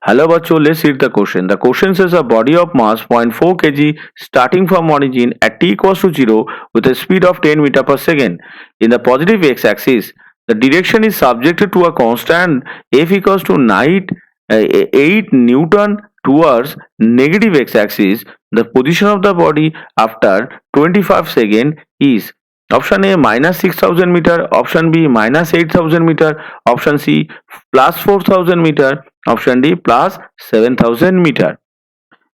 Hello बच्चों, let's read the question. The question says a body of mass 0.4 kg starting from origin at t equals to 0 with a speed of 10 meter per second. In the positive x-axis, the direction is subjected to a constant F equals to 8 Newton. Towards negative x-axis, the position of the body after 25 seconds is option A minus 6000 meter, option B minus 8000 meter, option C plus 4000 meter, option D plus 7000 metre.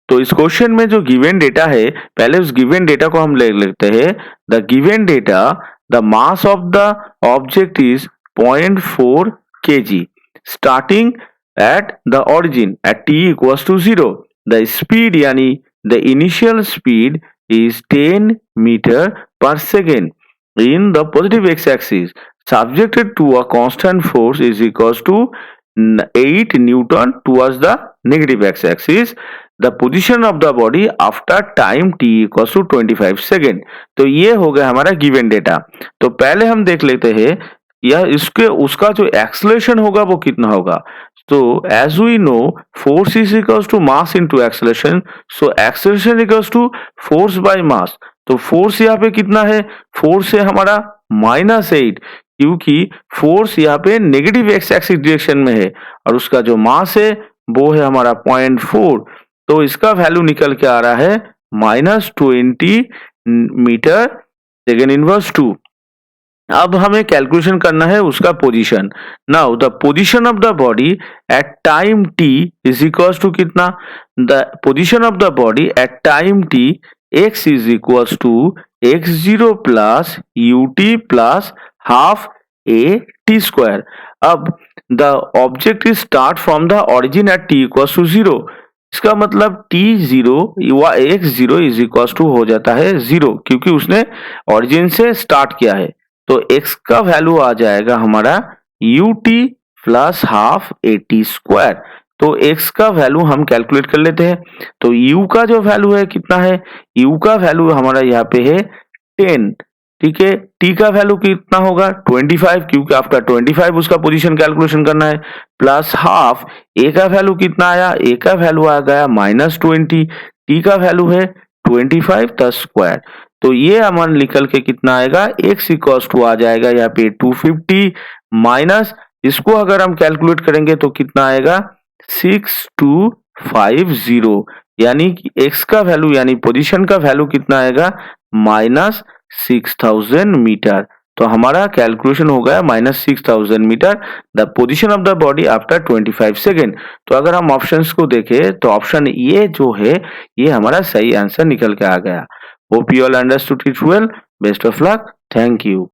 तो इस question में जो given data है, पहले उस given data को हम ले लेते हैं। The given data, the mass of the object is 0.4 kg starting at the origin at t equals to 0। The speed यानी the initial speed is 10 metre पर second in the positive x-axis subjected to a constant force is equals to 8 Newton towards the negative x-axis. The position of the body after time t equals to 25 second. तो ये हो गया हमारा given data. तो पहले हम देख लेते हैं या इसके उसका जो एक्सेलरेशन होगा वो कितना होगा। तो as we know force is equals to mass into acceleration, so acceleration equals to force by mass. तो फोर्स यहाँ पे कितना है, फोर्स है हमारा -8, क्योंकि फोर्स यहाँ पे नेगेटिव एक्स एक्सिस डायरेक्शन में है और उसका जो मास है वो है हमारा 0.4। तो इसका वैल्यू निकल के आ रहा है -20 मीटर सेकेंड इनवर्स 2। अब हमें कैलकुलेशन करना है उसका position. Now the position of the body at time t is equals to कितना, the position of the body at time t x is equals to x0 plus ut plus half a t square। अब the object is start from the origin at t equals to 0। इसका मतलब t0 या x0 is equals to हो जाता है 0, क्योंकि उसने origin से start किया है। तो x का वैल्यू आ जाएगा हमारा ut plus half a t square। तो x का वैल्यू हम कैलकुलेट कर लेते हैं। तो u का जो वैल्यू है कितना है, u का वैल्यू हमारा यहाँ पे है 10, ठीक है। t का वैल्यू कितना होगा 25, क्योंकि आफ्टर 25 उसका पोजीशन कैलकुलेशन करना है, प्लस हाफ। a का वैल्यू कितना आया, a का वैल्यू आ गया -20, t का वैल्यू है 25 द स्क्वायर। तो ये हमारा निकल के कितना आएगा, x इक्वल्स टू आ जाएगा यहाँ पे 250 माइनस इसको अगर हम कैलकुलेट करेंगे तो कितना आएगा 6250, यानी कि x का वैल्यू यानी पोजीशन का वैल्यू कितना आएगा -6000 मीटर। तो हमारा कैलकुलेशन हो गया -6000 metre the position of the body after 25 second. तो अगर हम ऑप्शंस को देखें तो ऑप्शन ये जो है ये हमारा सही आंसर निकल के आ गया। Hope you all understood it well. Best of luck, thank you.